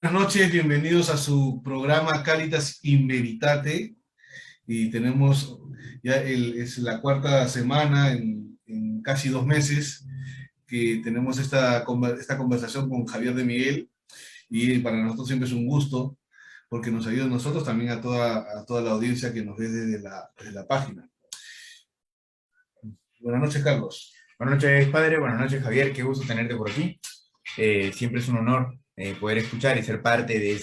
Buenas noches, bienvenidos a su programa Caritas in Veritate. Y tenemos es la cuarta semana en casi 2 meses que tenemos esta conversación con Javier de Miguel. Y para nosotros siempre es un gusto porque nos ayuda a nosotros también a toda la audiencia que nos ve desde la página. Buenas noches, Carlos. Buenas noches, padre. Buenas noches, Javier. Qué gusto tenerte por aquí. Siempre es un honor poder escuchar y ser parte de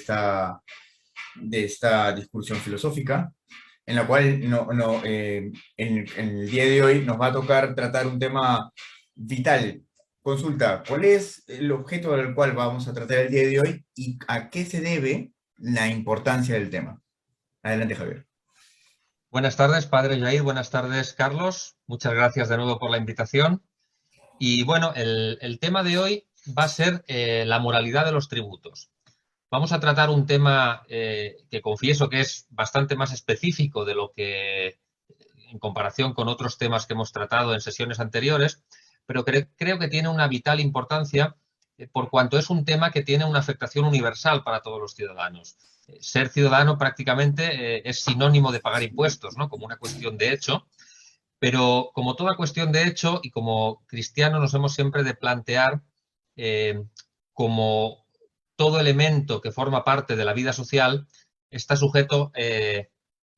esta discusión filosófica, en la cual en el día de hoy nos va a tocar tratar un tema vital. Consulta, ¿cuál es el objeto del cual vamos a tratar el día de hoy y a qué se debe la importancia del tema? Adelante, Javier. Buenas tardes, padre Jair. Buenas tardes, Carlos. Muchas gracias de nuevo por la invitación. Y bueno, el tema de hoy va a ser la moralidad de los tributos. Vamos a tratar un tema que confieso que es bastante más específico de lo que en comparación con otros temas que hemos tratado en sesiones anteriores, pero creo que tiene una vital importancia por cuanto es un tema que tiene una afectación universal para todos los ciudadanos. Ser ciudadano prácticamente es sinónimo de pagar impuestos, ¿no? Como una cuestión de hecho, pero como toda cuestión de hecho y como cristianos nos hemos siempre de plantear como todo elemento que forma parte de la vida social está sujeto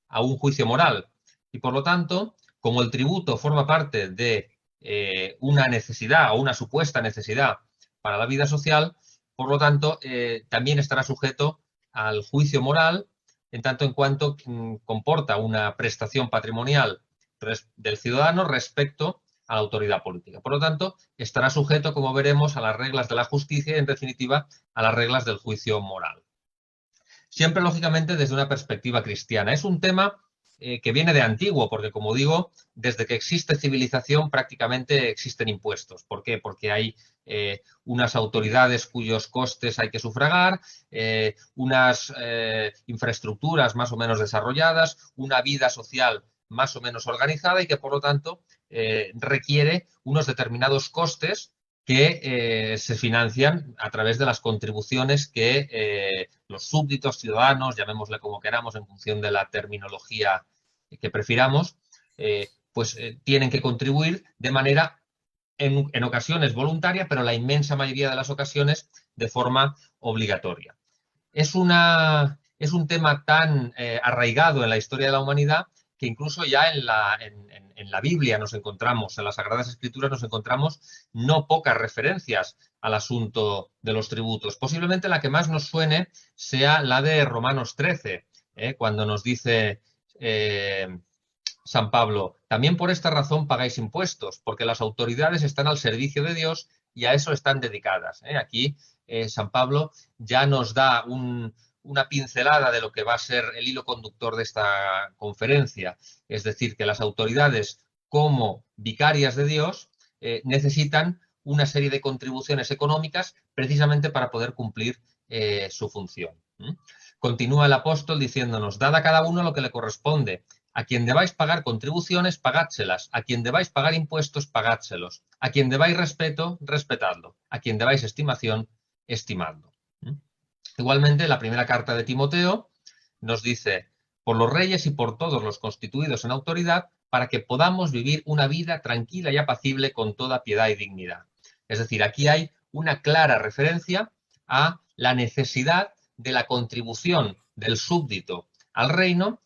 a un juicio moral. Y por lo tanto, como el tributo forma parte de una necesidad o una supuesta necesidad para la vida social, por lo tanto, también estará sujeto al juicio moral en tanto en cuanto comporta una prestación patrimonial del ciudadano respecto a la autoridad política. Por lo tanto, estará sujeto, como veremos, a las reglas de la justicia y, en definitiva, a las reglas del juicio moral. Siempre, lógicamente, desde una perspectiva cristiana. Es un tema que viene de antiguo, porque, como digo, desde que existe civilización prácticamente existen impuestos. ¿Por qué? Porque hay unas autoridades cuyos costes hay que sufragar, unas infraestructuras más o menos desarrolladas, una vida social más o menos organizada y que, por lo tanto, requiere unos determinados costes que se financian a través de las contribuciones que los súbditos, ciudadanos, llamémosle como queramos en función de la terminología que prefiramos, tienen que contribuir de manera en ocasiones voluntaria, pero la inmensa mayoría de las ocasiones de forma obligatoria. Es un tema tan arraigado en la historia de la humanidad que incluso ya en la Biblia nos encontramos, en las Sagradas Escrituras nos encontramos no pocas referencias al asunto de los tributos. Posiblemente la que más nos suene sea la de Romanos 13, cuando nos dice San Pablo, también por esta razón pagáis impuestos, porque las autoridades están al servicio de Dios y a eso están dedicadas. Aquí San Pablo ya nos da una pincelada de lo que va a ser el hilo conductor de esta conferencia. Es decir, que las autoridades como vicarias de Dios necesitan una serie de contribuciones económicas precisamente para poder cumplir su función. Continúa el apóstol diciéndonos, dad a cada uno lo que le corresponde. A quien debáis pagar contribuciones, pagádselas. A quien debáis pagar impuestos, pagádselos. A quien debáis respeto, respetadlo. A quien debáis estimación, estimadlo. Igualmente, la primera carta de Timoteo nos dice, por los reyes y por todos los constituidos en autoridad, para que podamos vivir una vida tranquila y apacible con toda piedad y dignidad. Es decir, aquí hay una clara referencia a la necesidad de la contribución del súbdito al reino,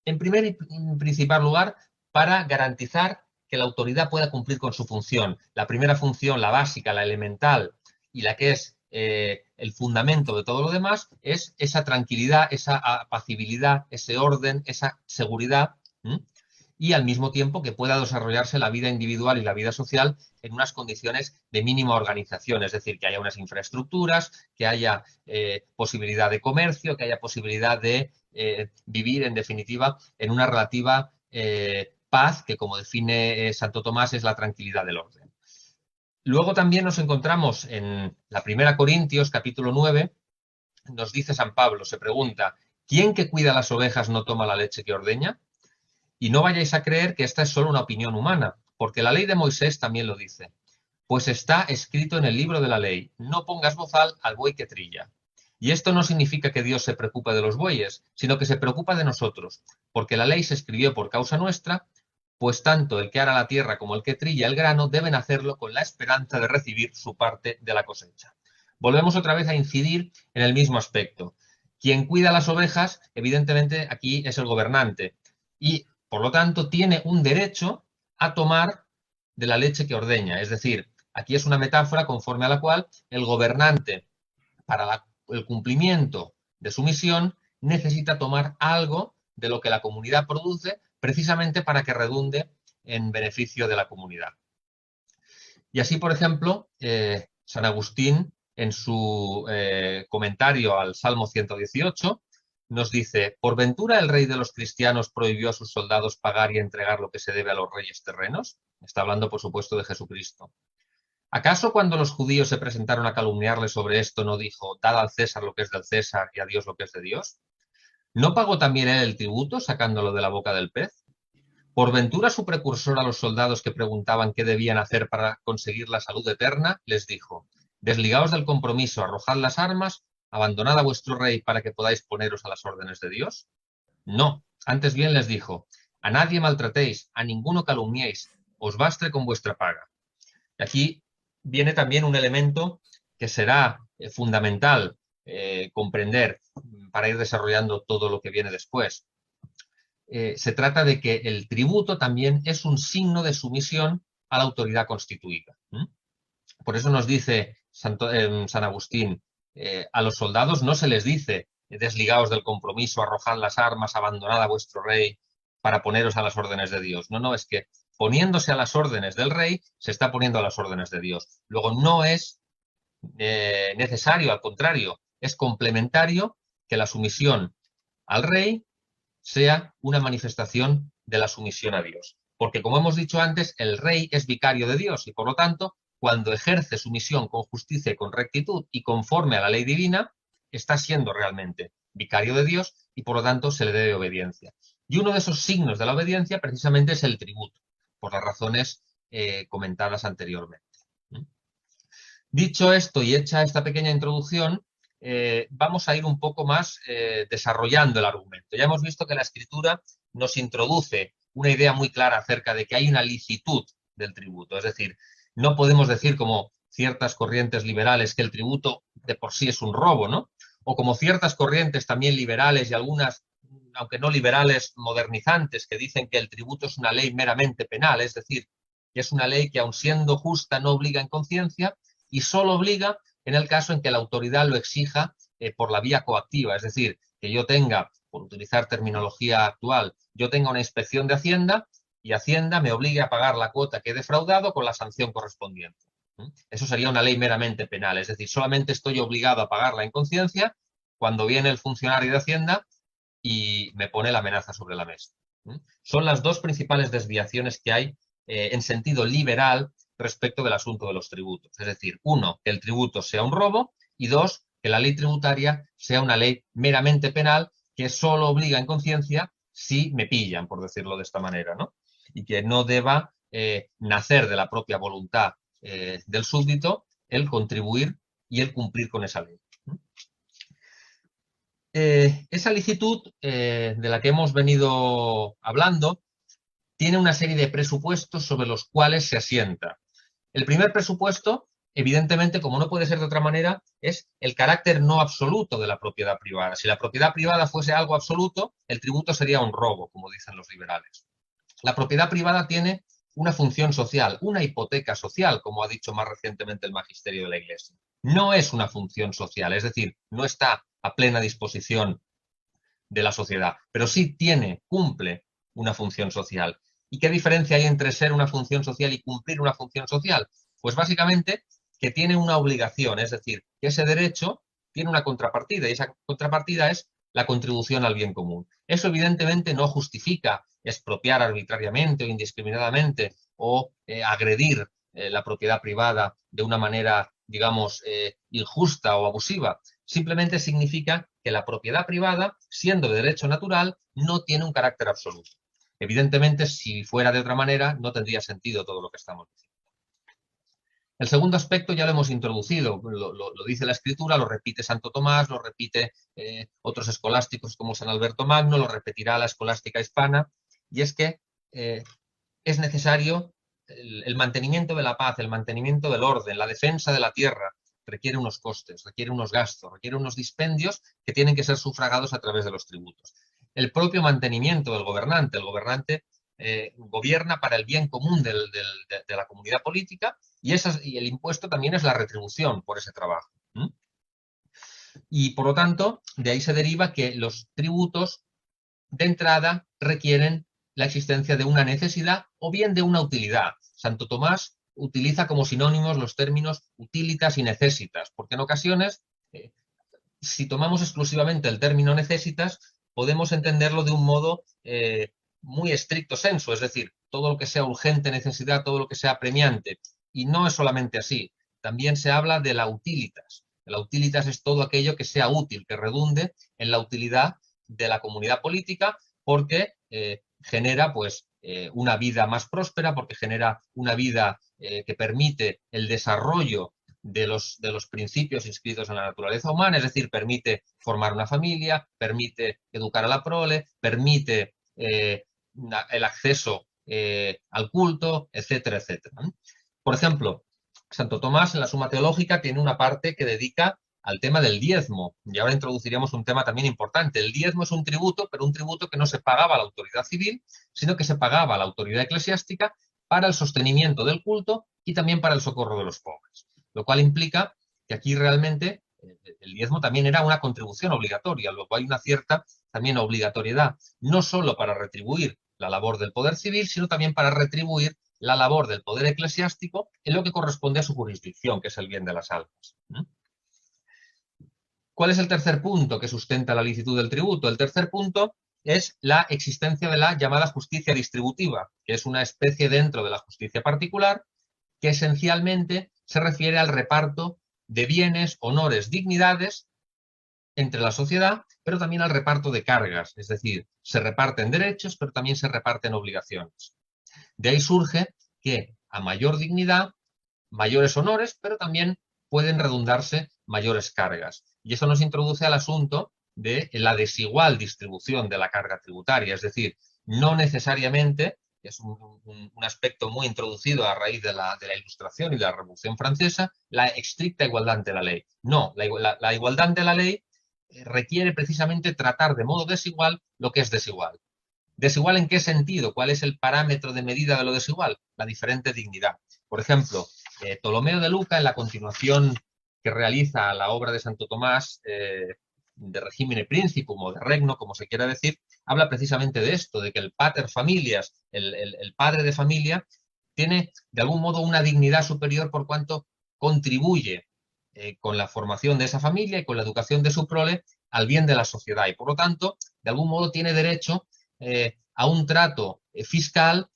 en primer y principal lugar, para garantizar que la autoridad pueda cumplir con su función. La primera función, la básica, la elemental y la que es el fundamento de todo lo demás, es esa tranquilidad, esa apacibilidad, ese orden, esa seguridad, y al mismo tiempo que pueda desarrollarse la vida individual y la vida social en unas condiciones de mínima organización, es decir, que haya unas infraestructuras, que haya posibilidad de comercio, que haya posibilidad de vivir, en definitiva, en una relativa paz, que como define Santo Tomás es la tranquilidad del orden. Luego también nos encontramos en la Primera Corintios, capítulo 9, nos dice San Pablo, se pregunta, ¿quién que cuida las ovejas no toma la leche que ordeña? Y no vayáis a creer que esta es solo una opinión humana, porque la ley de Moisés también lo dice. Pues está escrito en el libro de la ley, no pongas bozal al buey que trilla. Y esto no significa que Dios se preocupe de los bueyes, sino que se preocupa de nosotros, porque la ley se escribió por causa nuestra, pues tanto el que ara la tierra como el que trilla el grano deben hacerlo con la esperanza de recibir su parte de la cosecha. Volvemos otra vez a incidir en el mismo aspecto. Quien cuida las ovejas, evidentemente, aquí es el gobernante y, por lo tanto, tiene un derecho a tomar de la leche que ordeña. Es decir, aquí es una metáfora conforme a la cual el gobernante, para el cumplimiento de su misión, necesita tomar algo de lo que la comunidad produce precisamente para que redunde en beneficio de la comunidad. Y así, por ejemplo, San Agustín, en su comentario al Salmo 118, nos dice: ¿por ventura el rey de los cristianos prohibió a sus soldados pagar y entregar lo que se debe a los reyes terrenos? Está hablando, por supuesto, de Jesucristo. ¿Acaso cuando los judíos se presentaron a calumniarle sobre esto no dijo: dad al César lo que es del César y a Dios lo que es de Dios? ¿No pagó también él el tributo sacándolo de la boca del pez? ¿Por ventura su precursor a los soldados que preguntaban qué debían hacer para conseguir la salud eterna les dijo: desligaos del compromiso, arrojad las armas, abandonad a vuestro rey para que podáis poneros a las órdenes de Dios? No, antes bien les dijo: a nadie maltratéis, a ninguno calumniéis, os baste con vuestra paga. Y aquí viene también un elemento que será fundamental comprender para ir desarrollando todo lo que viene después. Se trata de que el tributo también es un signo de sumisión a la autoridad constituida. Por eso nos dice San Agustín, a los soldados no se les dice: desligaos del compromiso, arrojad las armas, abandonad a vuestro rey para poneros a las órdenes de Dios. No, es que poniéndose a las órdenes del rey se está poniendo a las órdenes de Dios. Luego no es necesario, al contrario, es complementario que la sumisión al rey sea una manifestación de la sumisión a Dios. Porque, como hemos dicho antes, el rey es vicario de Dios y, por lo tanto, cuando ejerce su misión con justicia y con rectitud y conforme a la ley divina, está siendo realmente vicario de Dios y, por lo tanto, se le debe obediencia. Y uno de esos signos de la obediencia precisamente es el tributo, por las razones comentadas anteriormente. Dicho esto y hecha esta pequeña introducción, vamos a ir un poco más desarrollando el argumento. Ya hemos visto que la Escritura nos introduce una idea muy clara acerca de que hay una licitud del tributo. Es decir, no podemos decir, como ciertas corrientes liberales, que el tributo de por sí es un robo, ¿no? O como ciertas corrientes también liberales y algunas, aunque no liberales, modernizantes, que dicen que el tributo es una ley meramente penal, es decir, que es una ley que, aun siendo justa, no obliga en conciencia y solo obliga en el caso en que la autoridad lo exija por la vía coactiva, es decir, que yo tenga, por utilizar terminología actual, yo tenga una inspección de Hacienda y Hacienda me obligue a pagar la cuota que he defraudado con la sanción correspondiente. Eso sería una ley meramente penal, es decir, solamente estoy obligado a pagarla en conciencia cuando viene el funcionario de Hacienda y me pone la amenaza sobre la mesa. Son las dos principales desviaciones que hay en sentido liberal respecto del asunto de los tributos. Es decir, uno, que el tributo sea un robo y dos, que la ley tributaria sea una ley meramente penal que solo obliga en conciencia si me pillan, por decirlo de esta manera, ¿no? Y que no deba nacer de la propia voluntad del súbdito el contribuir y el cumplir con esa ley. Esa licitud de la que hemos venido hablando tiene una serie de presupuestos sobre los cuales se asienta. El primer presupuesto, evidentemente, como no puede ser de otra manera, es el carácter no absoluto de la propiedad privada. Si la propiedad privada fuese algo absoluto, el tributo sería un robo, como dicen los liberales. La propiedad privada tiene una función social, una hipoteca social, como ha dicho más recientemente el magisterio de la Iglesia. No es una función social, es decir, no está a plena disposición de la sociedad, pero sí cumple una función social. ¿Y qué diferencia hay entre ser una función social y cumplir una función social? Pues básicamente que tiene una obligación, es decir, que ese derecho tiene una contrapartida y esa contrapartida es la contribución al bien común. Eso evidentemente no justifica expropiar arbitrariamente o indiscriminadamente o agredir la propiedad privada de una manera, digamos, injusta o abusiva. Simplemente significa que la propiedad privada, siendo de derecho natural, no tiene un carácter absoluto. Evidentemente, si fuera de otra manera, no tendría sentido todo lo que estamos diciendo. El segundo aspecto ya lo hemos introducido, lo dice la Escritura, lo repite Santo Tomás, lo repite otros escolásticos como San Alberto Magno, lo repetirá la escolástica hispana, y es que es necesario el mantenimiento de la paz, el mantenimiento del orden, la defensa de la tierra, requiere unos costes, requiere unos gastos, requiere unos dispendios que tienen que ser sufragados a través de los tributos. El propio mantenimiento del gobernante, el gobernante gobierna para el bien común de la comunidad política y el impuesto también es la retribución por ese trabajo. Y por lo tanto, de ahí se deriva que los tributos de entrada requieren la existencia de una necesidad o bien de una utilidad. Santo Tomás utiliza como sinónimos los términos utilitas y necesitas, porque en ocasiones, si tomamos exclusivamente el término necesitas, podemos entenderlo de un modo muy estricto sensu, es decir, todo lo que sea urgente necesidad, todo lo que sea apremiante. Y no es solamente así, también se habla de la utilitas. La utilitas es todo aquello que sea útil, que redunde en la utilidad de la comunidad política, porque genera pues una vida más próspera, porque genera una vida que permite el desarrollo de los principios inscritos en la naturaleza humana, es decir, permite formar una familia, permite educar a la prole, permite el acceso al culto, etcétera, etcétera. Por ejemplo, Santo Tomás en la Suma Teológica tiene una parte que dedica al tema del diezmo. Y ahora introduciríamos un tema también importante. El diezmo es un tributo, pero un tributo que no se pagaba a la autoridad civil, sino que se pagaba a la autoridad eclesiástica para el sostenimiento del culto y también para el socorro de los pobres. Lo cual implica que aquí realmente el diezmo también era una contribución obligatoria, luego hay una cierta también obligatoriedad, no solo para retribuir la labor del poder civil, sino también para retribuir la labor del poder eclesiástico en lo que corresponde a su jurisdicción, que es el bien de las almas. ¿Cuál es el tercer punto que sustenta la licitud del tributo? El tercer punto es la existencia de la llamada justicia distributiva, que es una especie dentro de la justicia particular que esencialmente se refiere al reparto de bienes, honores, dignidades entre la sociedad, pero también al reparto de cargas, es decir, se reparten derechos, pero también se reparten obligaciones. De ahí surge que a mayor dignidad, mayores honores, pero también pueden redundarse mayores cargas. Y eso nos introduce al asunto de la desigual distribución de la carga tributaria, es decir, no necesariamente, es un aspecto muy introducido a raíz de la Ilustración y de la Revolución Francesa, la estricta igualdad ante la ley. No, la igualdad ante la ley requiere precisamente tratar de modo desigual lo que es desigual. ¿Desigual en qué sentido? ¿Cuál es el parámetro de medida de lo desigual? La diferente dignidad. Por ejemplo, Ptolomeo de Luca, en la continuación que realiza la obra de Santo Tomás, de Regimine Principum o de Regno, como se quiera decir, habla precisamente de esto, de que el pater familias, el padre de familia, tiene de algún modo una dignidad superior por cuanto contribuye con la formación de esa familia y con la educación de su prole al bien de la sociedad y por lo tanto, de algún modo tiene derecho a un trato fiscal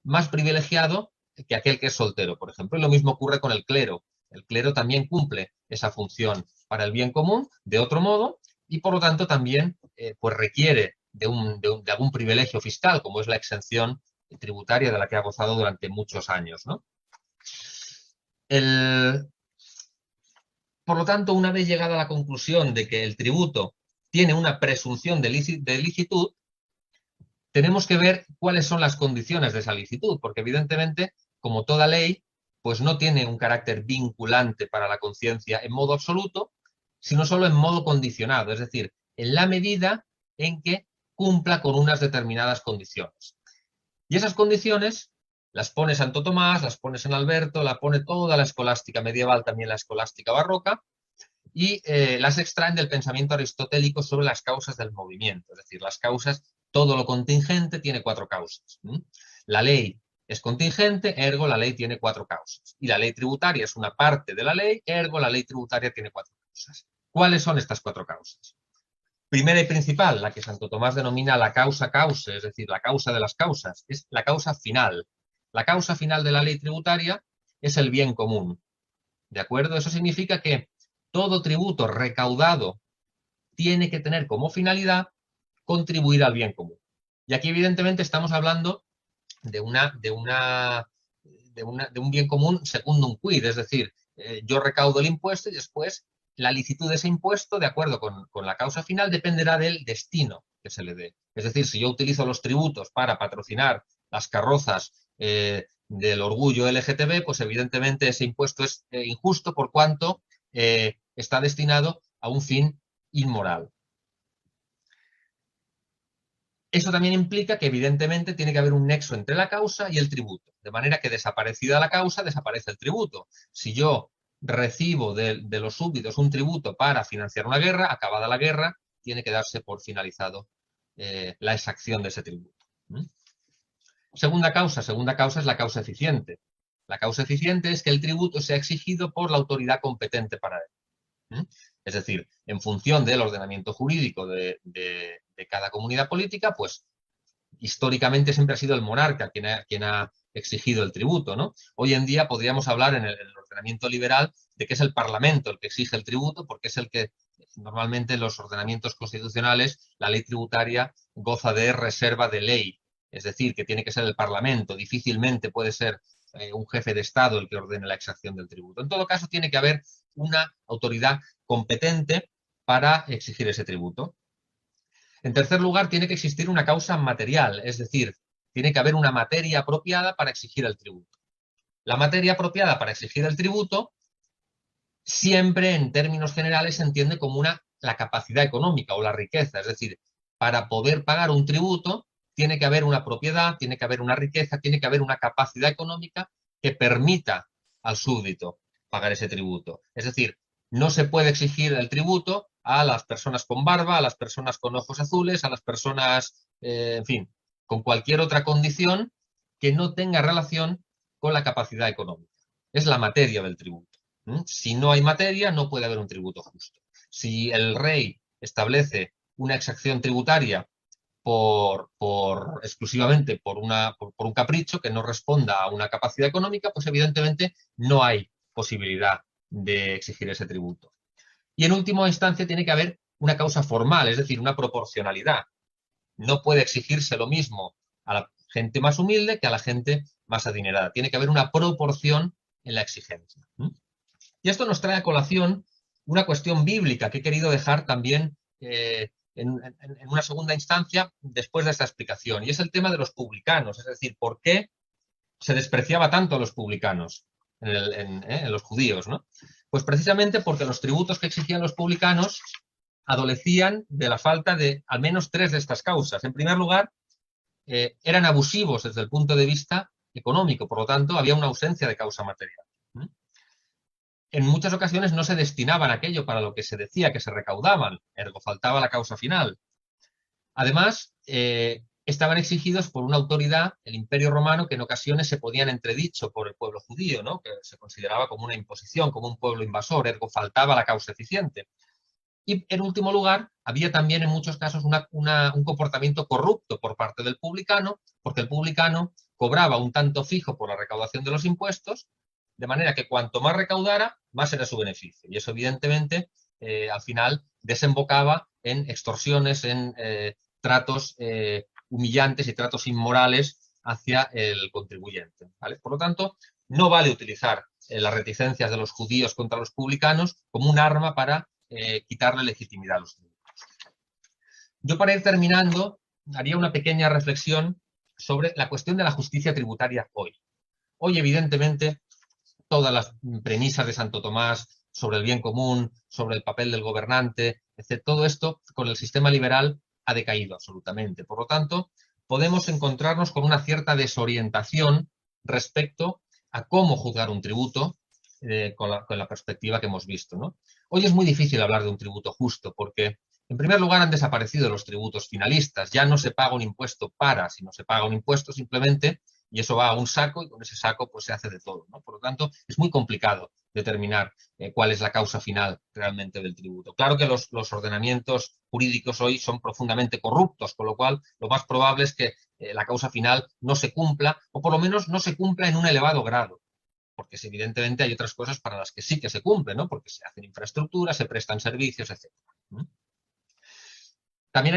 más privilegiado que aquel que es soltero, por ejemplo. Y lo mismo ocurre con el clero. El clero también cumple esa función para el bien común de otro modo y por lo tanto también pues requiere de algún privilegio fiscal, como es la exención tributaria de la que ha gozado durante muchos años, ¿no? Por lo tanto, una vez llegada a la conclusión de que el tributo tiene una presunción de licitud, tenemos que ver cuáles son las condiciones de esa licitud, porque evidentemente, como toda ley, pues no tiene un carácter vinculante para la conciencia en modo absoluto, sino solo en modo condicionado, es decir, en la medida en que cumpla con unas determinadas condiciones. Y esas condiciones las pone Santo Tomás, las pone San Alberto, la pone toda la escolástica medieval, también la escolástica barroca, y las extraen del pensamiento aristotélico sobre las causas del movimiento, es decir, las causas, todo lo contingente tiene 4 causas. La ley es contingente, ergo la ley tiene 4 causas. Y la ley tributaria es una parte de la ley, ergo la ley tributaria tiene 4 causas. ¿Cuáles son estas 4 causas? Primera y principal, la que Santo Tomás denomina la causa cause, es decir, la causa de las causas, es la causa final. La causa final de la ley tributaria es el bien común. ¿De acuerdo? Eso significa que todo tributo recaudado tiene que tener como finalidad contribuir al bien común. Y aquí evidentemente estamos hablando de una de un bien común secundum quid, es decir, yo recaudo el impuesto y después la licitud de ese impuesto, de acuerdo con la causa final, dependerá del destino que se le dé. Es decir, si yo utilizo los tributos para patrocinar las carrozas del orgullo LGTB, pues evidentemente ese impuesto es injusto por cuanto está destinado a un fin inmoral. Eso también implica que evidentemente tiene que haber un nexo entre la causa y el tributo, de manera que desaparecida la causa, desaparece el tributo. Si yo recibo de los súbditos un tributo para financiar una guerra, acabada la guerra, tiene que darse por finalizado la exacción de ese tributo. Segunda causa es la causa eficiente. La causa eficiente es que el tributo sea exigido por la autoridad competente para él. Es decir, en función del ordenamiento jurídico de cada comunidad política, pues históricamente siempre ha sido el monarca quien ha exigido el tributo, ¿no? Hoy en día podríamos hablar en el ordenamiento liberal de que es el Parlamento el que exige el tributo, porque es el que normalmente en los ordenamientos constitucionales la ley tributaria goza de reserva de ley, es decir, que tiene que ser el Parlamento, difícilmente puede ser un jefe de Estado el que ordene la exacción del tributo. En todo caso, tiene que haber una autoridad competente para exigir ese tributo. En tercer lugar, tiene que existir una causa material, es decir, tiene que haber una materia apropiada para exigir el tributo. La materia apropiada para exigir el tributo siempre, en términos generales, se entiende como la capacidad económica o la riqueza, es decir, para poder pagar un tributo tiene que haber una propiedad, tiene que haber una riqueza, tiene que haber una capacidad económica que permita al súbdito pagar ese tributo. Es decir, no se puede exigir el tributo a las personas con barba, a las personas con ojos azules, a las personas, en fin, con cualquier otra condición que no tenga relación con la capacidad económica. Es la materia del tributo. Si no hay materia, no puede haber un tributo justo. Si el rey establece una exacción tributaria exclusivamente por un capricho que no responda a una capacidad económica, pues evidentemente no hay posibilidad de exigir ese tributo. Y en última instancia tiene que haber una causa formal, es decir, una proporcionalidad. No puede exigirse lo mismo a la gente más humilde que a la gente más adinerada. Tiene que haber una proporción en la exigencia. Y esto nos trae a colación una cuestión bíblica que he querido dejar también en una segunda instancia después de esta explicación, y es el tema de los publicanos, es decir, ¿por qué se despreciaba tanto a los publicanos en los judíos, ¿no? Pues precisamente porque los tributos que exigían los publicanos adolecían de la falta de al menos tres de estas causas. En primer lugar, eran abusivos desde el punto de vista económico, por lo tanto, había una ausencia de causa material. En muchas ocasiones no se destinaban a aquello para lo que se decía que se recaudaban, ergo faltaba la causa final. Además, estaban exigidos por una autoridad, el Imperio Romano, que en ocasiones se podían entredicho por el pueblo judío, ¿no? Que se consideraba como una imposición, como un pueblo invasor, ergo faltaba la causa eficiente. Y en último lugar, había también en muchos casos un comportamiento corrupto por parte del publicano, porque el publicano cobraba un tanto fijo por la recaudación de los impuestos, de manera que cuanto más recaudara, más era su beneficio. Y eso, evidentemente, al final desembocaba en extorsiones, en tratos humillantes y tratos inmorales hacia el contribuyente, ¿vale? Por lo tanto, no vale utilizar las reticencias de los judíos contra los publicanos como un arma para quitarle legitimidad a los tributos. Yo, para ir terminando, haría una pequeña reflexión sobre la cuestión de la justicia tributaria hoy. Hoy, evidentemente, todas las premisas de Santo Tomás sobre el bien común, sobre el papel del gobernante, etc., todo esto con el sistema liberal ha decaído absolutamente. Por lo tanto, podemos encontrarnos con una cierta desorientación respecto a cómo juzgar un tributo con la perspectiva que hemos visto, ¿no? Hoy es muy difícil hablar de un tributo justo porque, en primer lugar, han desaparecido los tributos finalistas. Ya no se paga un impuesto sino se paga un impuesto simplemente y eso va a un saco y con ese saco pues se hace de todo, ¿no? Por lo tanto, es muy complicado determinar cuál es la causa final realmente del tributo. Claro que los ordenamientos jurídicos hoy son profundamente corruptos, con lo cual lo más probable es que la causa final no se cumpla, o por lo menos no se cumpla en un elevado grado, porque evidentemente hay otras cosas para las que sí que se cumple, ¿no? Porque se hacen infraestructuras, se prestan servicios, etc. También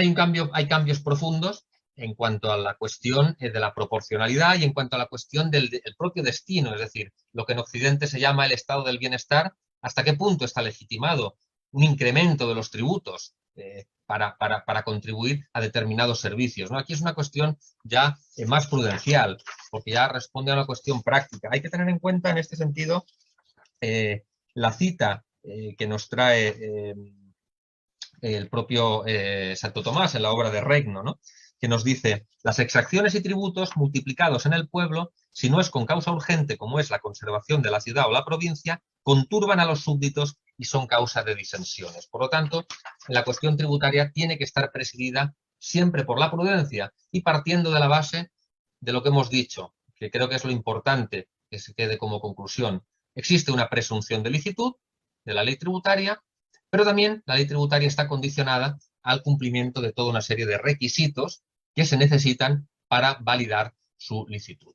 hay cambios profundos en cuanto a la cuestión de la proporcionalidad y en cuanto a la cuestión del propio destino, es decir, lo que en Occidente se llama el estado del bienestar, hasta qué punto está legitimado un incremento de los tributos para contribuir a determinados servicios, ¿no? Aquí es una cuestión ya más prudencial, porque ya responde a una cuestión práctica. Hay que tener en cuenta en este sentido la cita que nos trae el propio Santo Tomás en la obra de Regno, ¿no? Que nos dice: las exacciones y tributos multiplicados en el pueblo, si no es con causa urgente como es la conservación de la ciudad o la provincia, conturban a los súbditos y son causa de disensiones. Por lo tanto, la cuestión tributaria tiene que estar presidida siempre por la prudencia y partiendo de la base de lo que hemos dicho, que creo que es lo importante que se quede como conclusión. Existe una presunción de licitud de la ley tributaria, pero también la ley tributaria está condicionada al cumplimiento de toda una serie de requisitos que se necesitan para validar su licitud.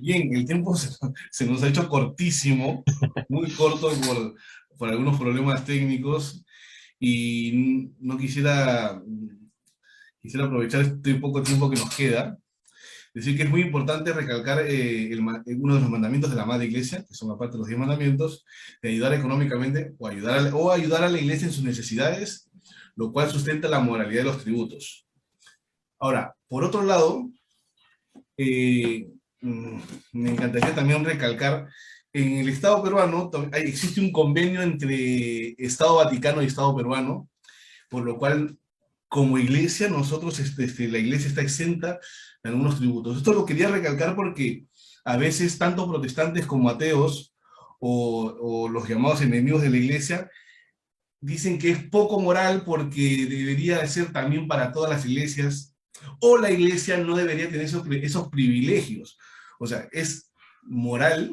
Bien, el tiempo se nos ha hecho cortísimo, muy corto por algunos problemas técnicos, y no quisiera aprovechar este poco tiempo que nos queda. Decir que es muy importante recalcar uno de los mandamientos de la Madre Iglesia, que son aparte de los 10 mandamientos, de ayudar económicamente o ayudar a la Iglesia en sus necesidades, lo cual sustenta la moralidad de los tributos. Ahora, por otro lado, me encantaría también recalcar, en el Estado peruano existe un convenio entre Estado Vaticano y Estado peruano, por lo cual, como iglesia, nosotros, la iglesia está exenta de algunos tributos. Esto lo quería recalcar porque a veces tanto protestantes como ateos, o los llamados enemigos de la iglesia, dicen que es poco moral porque debería de ser también para todas las iglesias, o la iglesia no debería tener esos privilegios. O sea, es moral.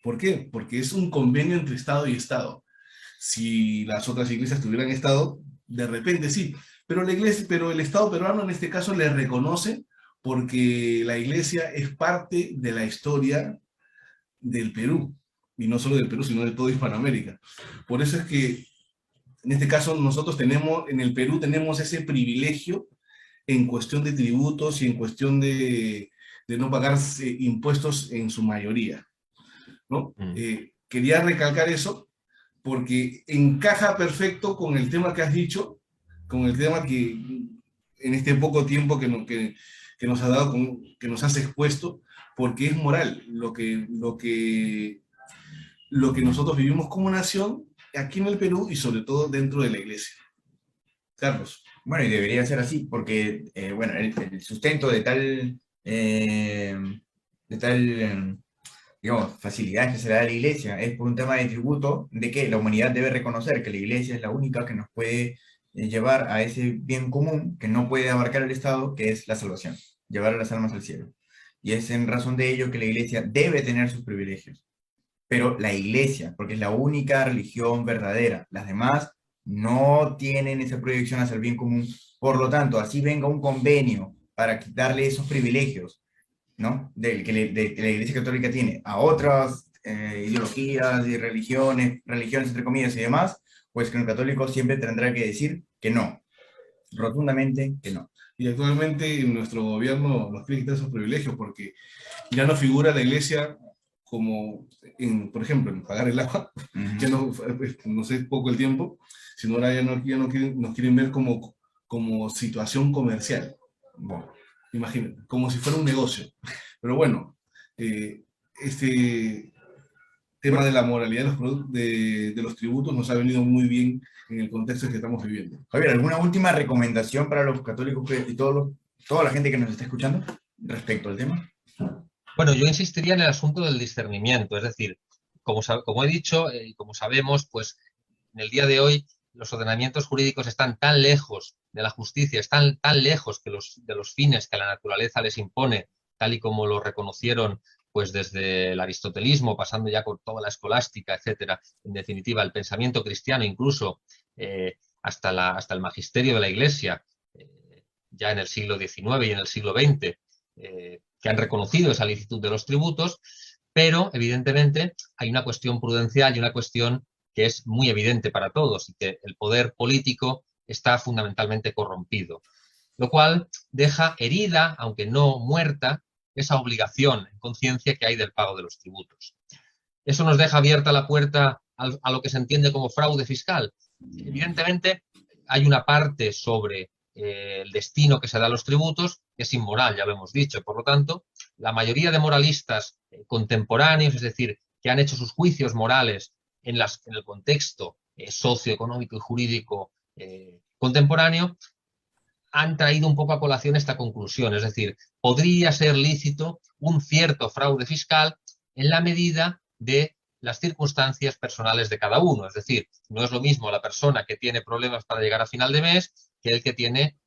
¿Por qué? Porque es un convenio entre Estado y Estado. Si las otras iglesias tuvieran Estado, de repente sí, pero el Estado peruano en este caso le reconoce porque la iglesia es parte de la historia del Perú, y no solo del Perú, sino de toda Hispanoamérica. Por eso es que en este caso nosotros en el Perú tenemos ese privilegio en cuestión de tributos y en cuestión de no pagar impuestos en su mayoría, ¿no? Quería recalcar eso porque encaja perfecto con el tema que has dicho, con el tema que en este poco tiempo que nos ha dado, que nos has expuesto, porque es moral lo que nosotros vivimos como nación aquí en el Perú y sobre todo dentro de la iglesia. Carlos. Bueno, y debería ser así, porque bueno, el sustento de tal digamos, facilidades que se le da a la iglesia es por un tema de tributo, de que la humanidad debe reconocer que la iglesia es la única que nos puede llevar a ese bien común que no puede abarcar el Estado, que es la salvación, llevar a las almas al cielo. Y es en razón de ello que la iglesia debe tener sus privilegios. Pero la iglesia, porque es la única religión verdadera, las demás no tienen esa proyección hacia el bien común. Por lo tanto, así venga un convenio para darle esos privilegios, ¿no? Que la Iglesia Católica tiene a otras ideologías y religiones entre comillas y demás, pues que un católico siempre tendrá que decir que no, rotundamente que no. Y actualmente nuestro gobierno nos quiere quitar esos privilegios porque ya no figura la iglesia como, por ejemplo, en pagar el agua, ya no sé, poco el tiempo, sino ahora ya nos quieren ver como situación comercial. Bueno, imagínate, como si fuera un negocio. Pero bueno, este tema de la moralidad de los tributos nos ha venido muy bien en el contexto que estamos viviendo. Javier, ¿alguna última recomendación para los católicos y toda la gente que nos está escuchando respecto al tema? Bueno, yo insistiría en el asunto del discernimiento, es decir, como he dicho y como sabemos, pues en el día de hoy los ordenamientos jurídicos están tan lejos de la justicia, están tan lejos de los fines que la naturaleza les impone, tal y como lo reconocieron pues desde el aristotelismo, pasando ya por toda la escolástica, etcétera, en definitiva el pensamiento cristiano, incluso hasta el magisterio de la Iglesia, ya en el siglo XIX y en el siglo XX, que han reconocido esa licitud de los tributos, pero evidentemente hay una cuestión prudencial y una cuestión que es muy evidente para todos y que el poder político está fundamentalmente corrompido, lo cual deja herida, aunque no muerta, esa obligación en conciencia que hay del pago de los tributos. Eso nos deja abierta la puerta a lo que se entiende como fraude fiscal. Evidentemente, hay una parte sobre el destino que se da a los tributos que es inmoral, ya lo hemos dicho. Por lo tanto, la mayoría de moralistas contemporáneos, es decir, que han hecho sus juicios morales en el contexto socioeconómico y jurídico contemporáneo, han traído un poco a colación esta conclusión. Es decir, podría ser lícito un cierto fraude fiscal en la medida de las circunstancias personales de cada uno. Es decir, no es lo mismo la persona que tiene problemas para llegar a final de mes que el que tiene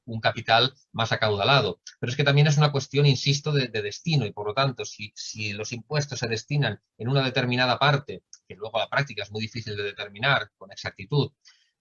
un capital más acaudalado. Pero es que también es una cuestión, insisto, de destino y por lo tanto, si los impuestos se destinan en una determinada parte, que luego a la práctica es muy difícil de determinar con exactitud,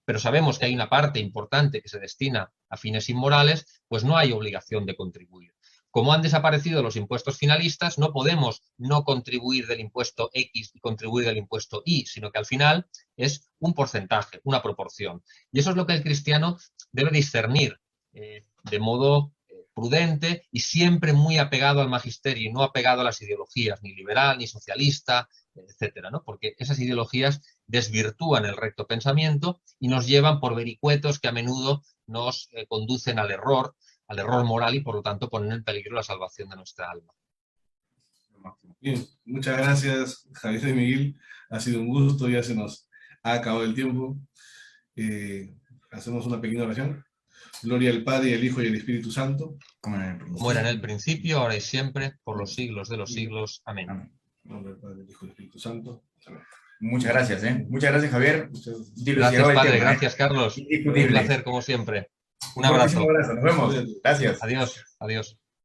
pero sabemos que hay una parte importante que se destina a fines inmorales, pues no hay obligación de contribuir. Como han desaparecido los impuestos finalistas, no podemos no contribuir del impuesto X y contribuir del impuesto Y, sino que al final es un porcentaje, una proporción. Y eso es lo que el cristiano debe discernir de modo prudente y siempre muy apegado al magisterio y no apegado a las ideologías, ni liberal, ni socialista, etcétera, ¿no? Porque esas ideologías desvirtúan el recto pensamiento y nos llevan por vericuetos que a menudo nos conducen al error moral y por lo tanto ponen en peligro la salvación de nuestra alma. Bien, muchas gracias, Javier de Miguel. Ha sido un gusto, ya se nos ha acabado el tiempo. Hacemos una pequeña oración. Gloria al Padre, y al Hijo, y al Espíritu Santo. Como era en el principio, ahora y siempre, por los siglos de los siglos. Amén. En nombre del Padre, del Hijo y del Espíritu Santo. Amén. Muchas gracias, Muchas gracias, Javier. Gracias, Padre. Gracias, Carlos. Un placer, como siempre. Un abrazo. Un abrazo. Nos vemos. Gracias. Adiós. Adiós.